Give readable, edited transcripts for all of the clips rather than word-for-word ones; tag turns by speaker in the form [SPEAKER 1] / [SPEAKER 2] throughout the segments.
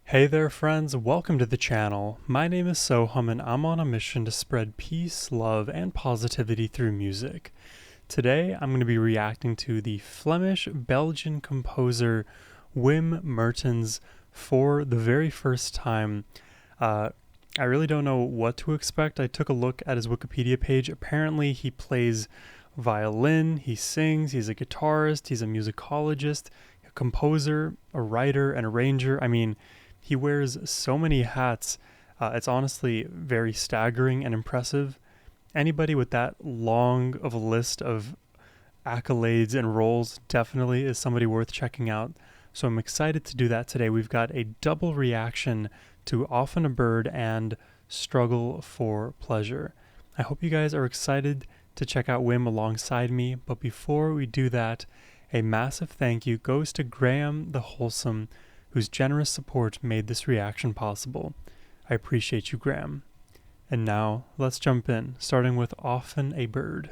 [SPEAKER 1] Hey there friends, welcome to the channel. My name is Sohum and I'm on a mission to spread peace, love, and positivity through music. Today I'm going to be reacting to the Flemish-Belgian composer Wim Mertens for the very first time. I really don't know what to expect. I took a look at his Wikipedia page. Apparently he plays violin, he sings, he's a guitarist, he's a musicologist, a composer, a writer, an arranger. I mean, he wears so many hats. It's honestly very staggering and impressive. Anybody with that long of a list of accolades and roles definitely is somebody worth checking out. So I'm excited to do that today. We've got a double reaction to Often a Bird and Struggle for Pleasure. I hope you guys are excited to check out Wim alongside me, but before we do that, a massive thank you goes to Graham the Wholesome, whose generous support made this reaction possible. I appreciate you, Graham. And now, let's jump in, starting with Often a Bird.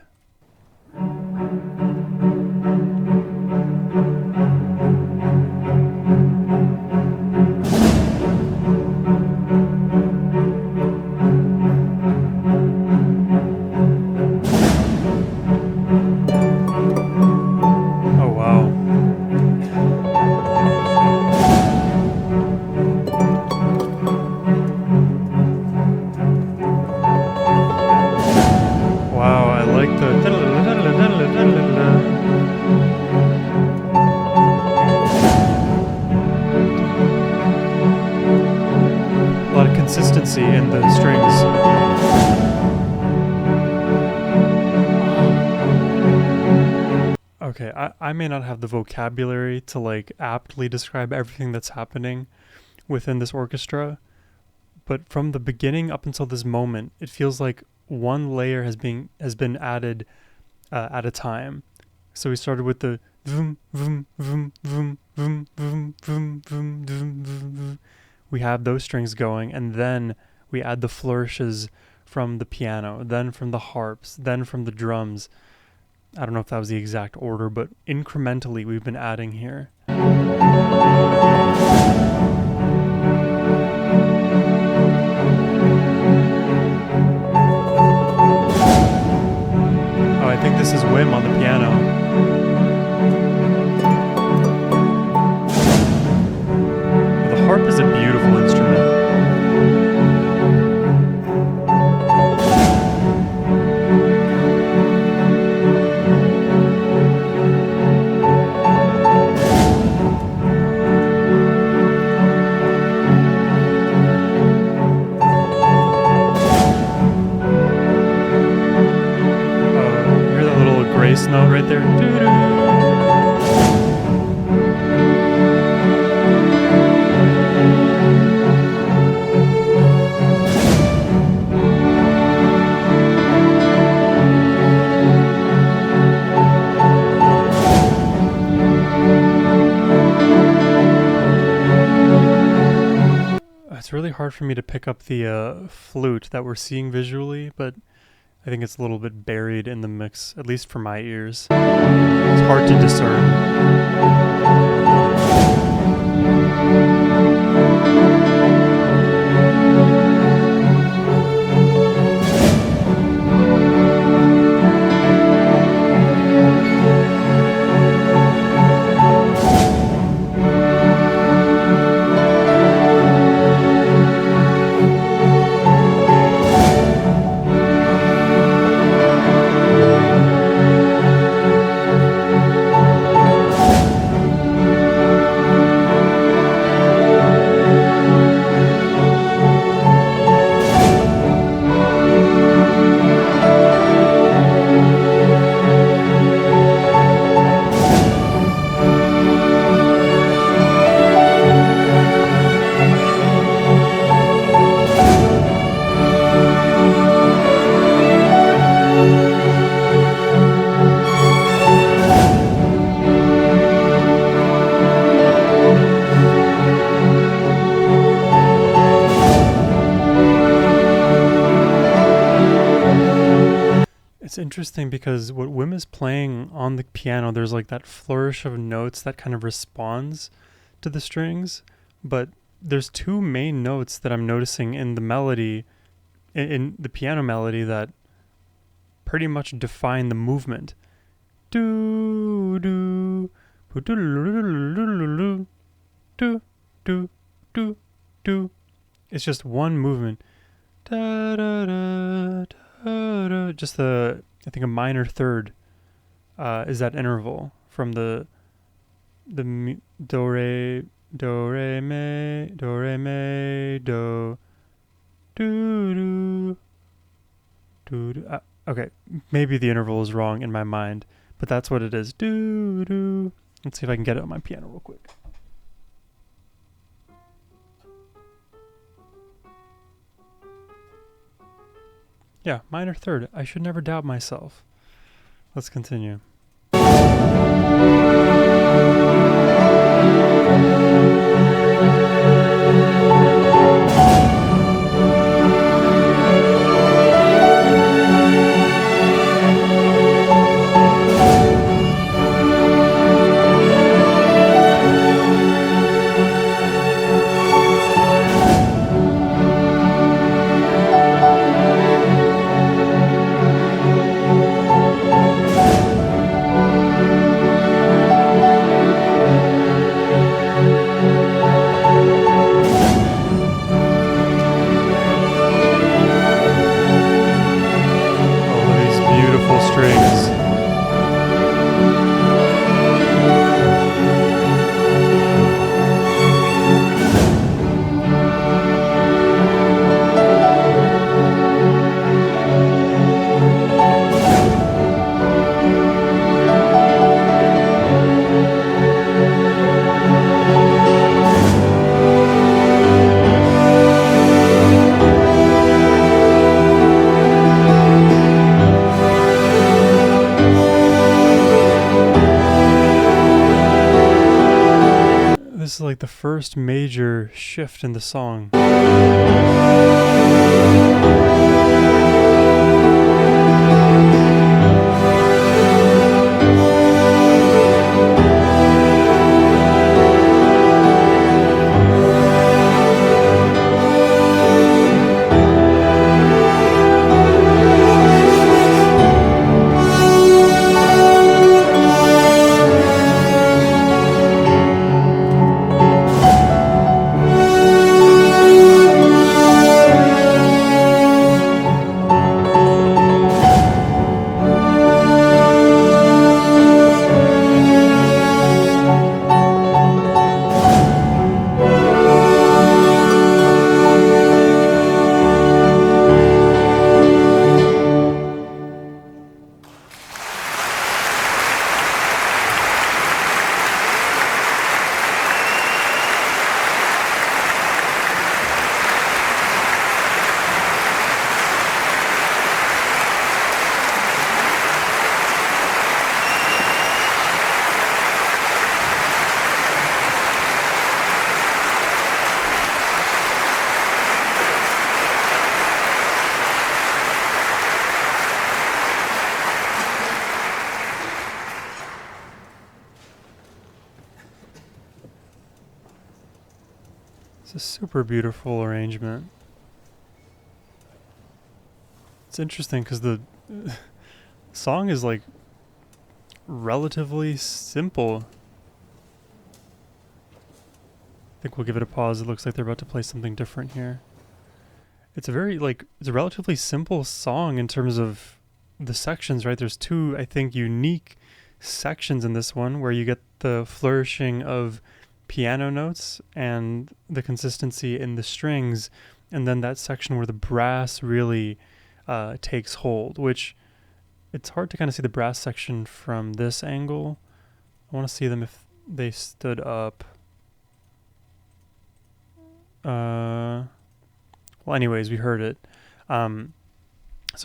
[SPEAKER 1] Oh wow. Wow, I like the a lot of consistency in the strings. Okay, I may not have the vocabulary to like aptly describe everything that's happening within this orchestra, but from the beginning up until this moment, it feels like one layer has been added at a time. So we started with the vroom vroom vroom vroom vroom vroom vroom vroom vroom vroom. We have those strings going, and then we add the flourishes from the piano, then from the harps, then from the drums. I don't know if that was the exact order, but incrementally we've been adding here. Oh, I think this is Wim on the piano. The harp is a beautiful instrument. Hear that little grace note right there? It's really hard for me to pick up the flute that we're seeing visually, but I think it's a little bit buried in the mix, at least for my ears. It's hard to discern. It's interesting because what Wim is playing on the piano, there's like that flourish of notes that kind of responds to the strings, but there's two main notes that I'm noticing in the melody, in the piano melody, that pretty much define the movement. Do do do do do do do. It's just one movement. Da, da, da, da, da. Just I think a minor third is that interval from the do re me do do do do. Okay, maybe the interval is wrong in my mind, but that's what it is. Do do. Let's see if I can get it on my piano real quick. Yeah, minor third. I should never doubt myself. Let's continue. Strings. This is like the first major shift in the song. It's a super beautiful arrangement. It's interesting because the song is like relatively simple. I think we'll give it a pause. It looks like they're about to play something different here. It's a relatively simple song in terms of the sections, right? There's two, I think, unique sections in this one where you get the flourishing of piano notes and the consistency in the strings, and then that section where the brass really takes hold, which it's hard to kind of see the brass section from this angle. I want to see them if they stood up. Well, anyways, we heard it. So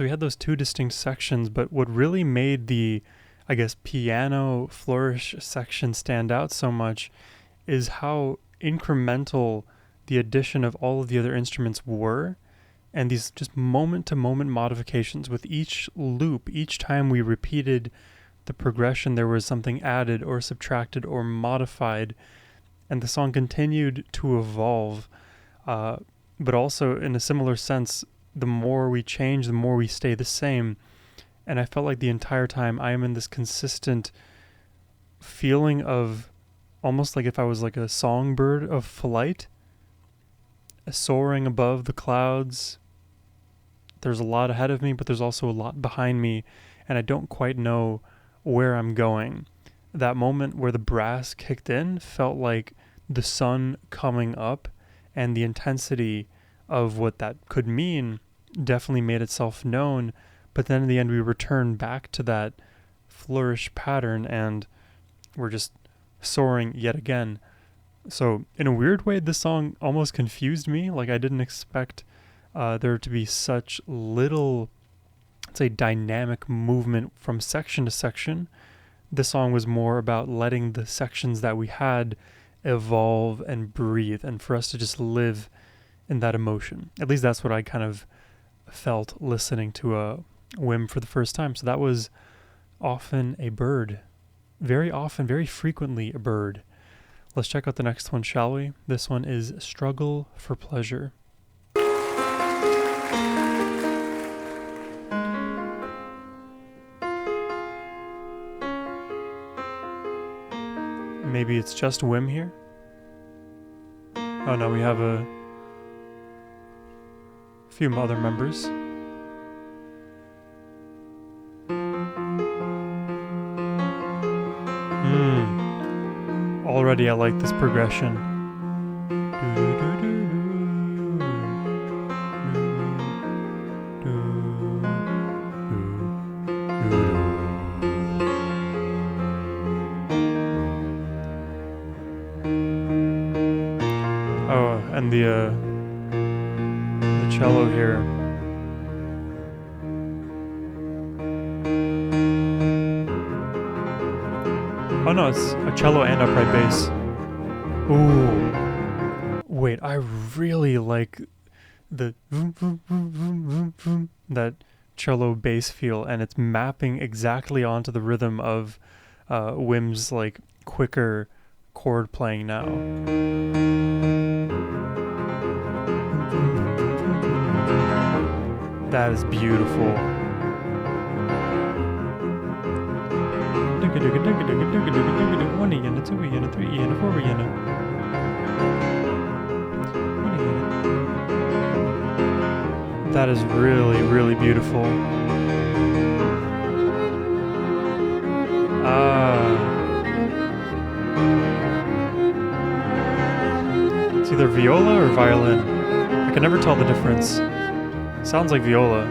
[SPEAKER 1] we had those two distinct sections, but what really made the, I guess, piano flourish section stand out so much is how incremental the addition of all of the other instruments were, and these just moment-to-moment modifications with each loop. Each time we repeated the progression, there was something added or subtracted or modified, and the song continued to evolve, but also in a similar sense, the more we change, the more we stay the same. And I felt like the entire time I am in this consistent feeling of almost like if I was like a songbird of flight, soaring above the clouds. There's a lot ahead of me, but there's also a lot behind me, and I don't quite know where I'm going. That moment where the brass kicked in felt like the sun coming up, and the intensity of what that could mean definitely made itself known. But then in the end, we return back to that flourish pattern, and we're just soaring yet again. So in a weird way, this song almost confused me. Like, I didn't expect there to be such little, let's say, dynamic movement from section to section. This song was more about letting the sections that we had evolve and breathe, and for us to just live in that emotion. At least that's what I kind of felt listening to Wim for the first time. So that was Often a Bird. Very often, very frequently a bird. Let's check out the next one, shall we? This one is Struggle for Pleasure. Maybe it's just Wim here? Oh no, we have a few other members. Already I like this progression. Oh, and the cello here. Oh no, it's a cello and upright bass. Ooh. Wait, I really like the vroom, vroom, vroom, vroom, vroom, vroom, that cello bass feel, and it's mapping exactly onto the rhythm of Wim's like quicker chord playing now. That is beautiful. One yen, a 2 yen, a 3 yen, a 4 yen. That is really, really beautiful. It's either viola or violin. I can never tell the difference. Sounds like viola.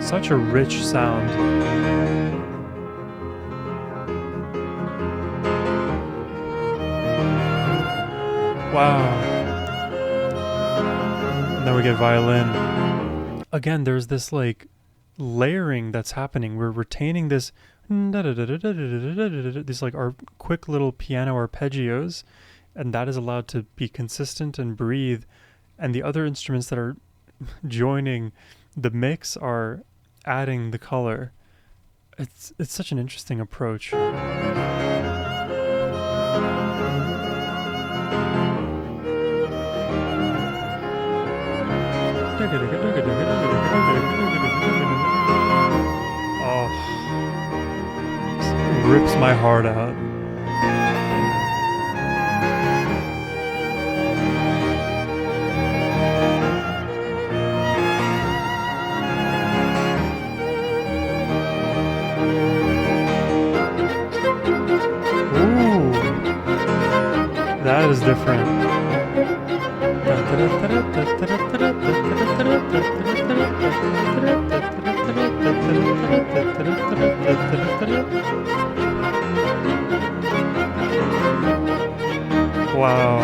[SPEAKER 1] Such a rich sound. Wow. And then we get violin. Again, there's this like layering that's happening. We're retaining this these like our quick little piano arpeggios, and that is allowed to be consistent and breathe. And the other instruments that are joining the mix are adding the color. It's such an interesting approach. Oh, rips my heart out. That is different. Wow.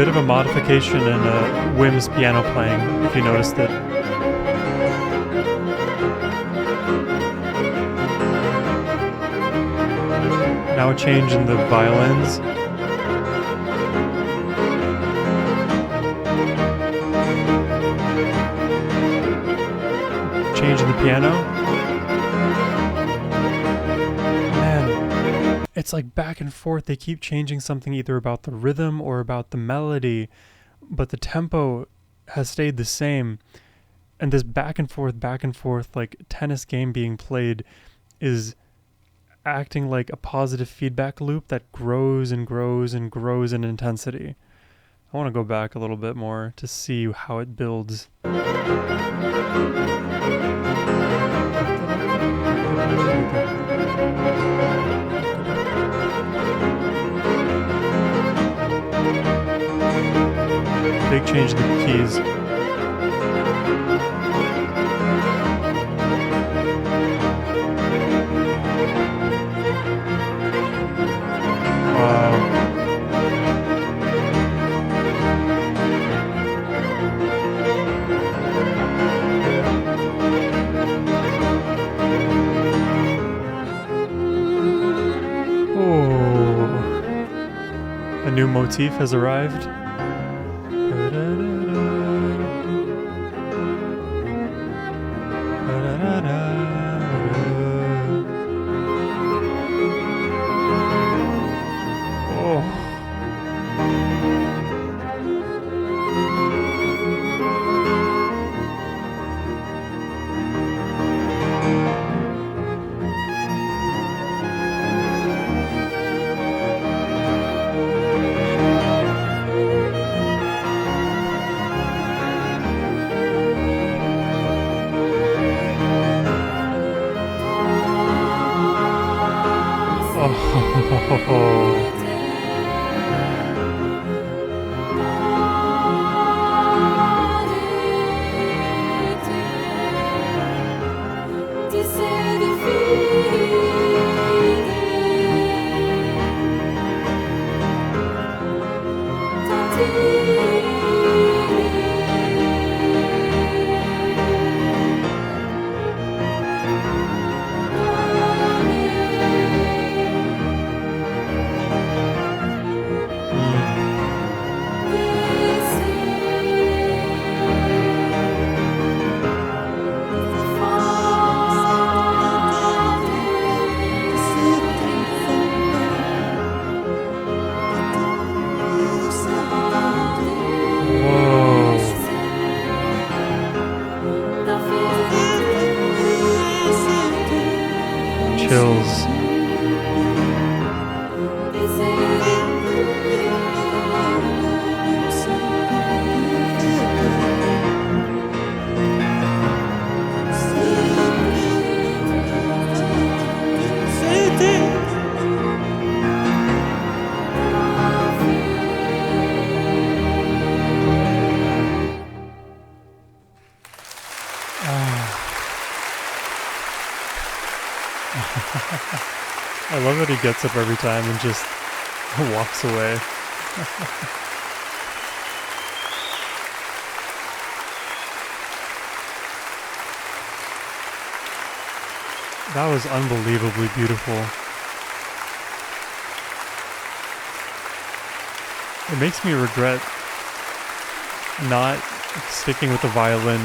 [SPEAKER 1] bit of a modification in Wim's piano playing, if you noticed it. Now a change in the violins. Change in the piano. Man, it's like back and forth. They keep changing something either about the rhythm or about the melody, but the tempo has stayed the same. And this back and forth, like tennis game being played is acting like a positive feedback loop that grows and grows and grows in intensity. I want to go back a little bit more to see how it builds. Big change in the keys. A new motif has arrived. Chills. I love that he gets up every time and just walks away. That was unbelievably beautiful. It makes me regret not sticking with the violin.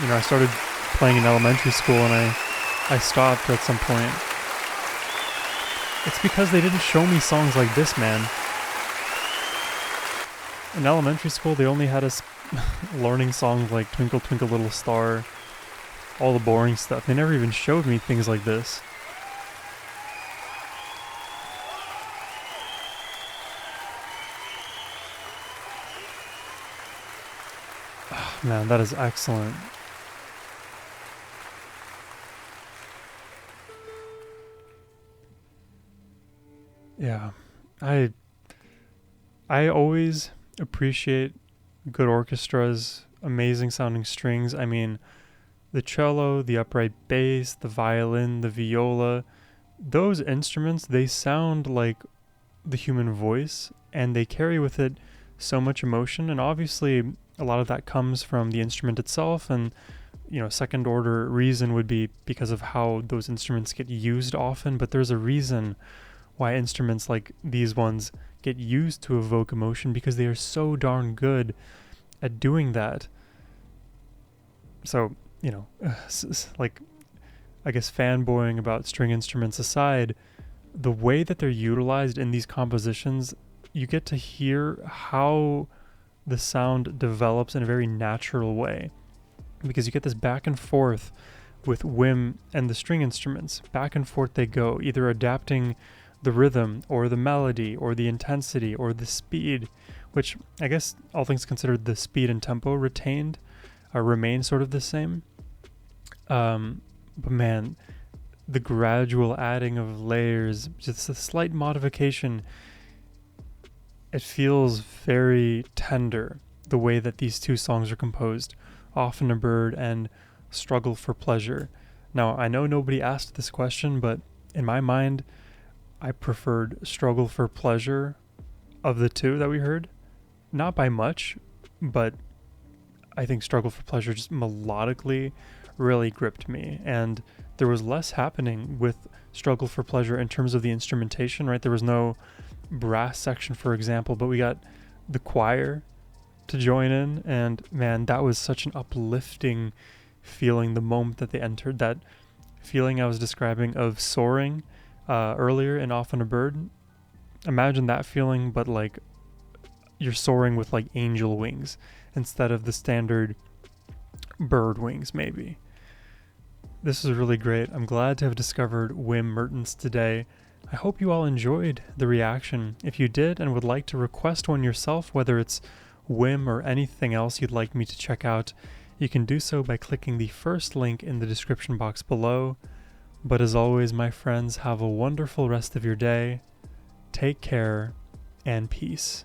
[SPEAKER 1] You know, I started playing in elementary school and I stopped at some point. It's because they didn't show me songs like this, man. In elementary school, they only had us learning songs like Twinkle Twinkle Little Star, all the boring stuff. They never even showed me things like this. Oh, man, that is excellent. Yeah, I always appreciate good orchestras, amazing sounding strings. I mean, the cello, the upright bass, the violin, the viola, those instruments, they sound like the human voice, and they carry with it so much emotion. And obviously, a lot of that comes from the instrument itself, and second order reason would be because of how those instruments get used often. But there's a reason why instruments like these ones get used to evoke emotion, because they are so darn good at doing that. So, like, I guess fanboying about string instruments aside, the way that they're utilized in these compositions, you get to hear how the sound develops in a very natural way, because you get this back and forth with Wim and the string instruments. Back and forth they go, either adapting the rhythm or the melody or the intensity or the speed, which I guess all things considered, the speed and tempo remain sort of the same. But man, the gradual adding of layers, just a slight modification, it feels very tender the way that these two songs are composed, Often a Bird and Struggle for Pleasure. Now, I know nobody asked this question, but in my mind, I preferred Struggle for Pleasure of the two that we heard. Not by much, but I think Struggle for Pleasure just melodically really gripped me, and there was less happening with Struggle for Pleasure in terms of the instrumentation, right? There was no brass section, for example, but we got the choir to join in, and man, that was such an uplifting feeling the moment that they entered. That feeling I was describing of soaring earlier in Often a Bird. Imagine that feeling, but like you're soaring with like angel wings instead of the standard bird wings, maybe. This is really great. I'm glad to have discovered Wim Mertens today. I hope you all enjoyed the reaction. If you did and would like to request one yourself, whether it's Wim or anything else you'd like me to check out, you can do so by clicking the first link in the description box below. But as always, my friends, have a wonderful rest of your day. Take care and peace.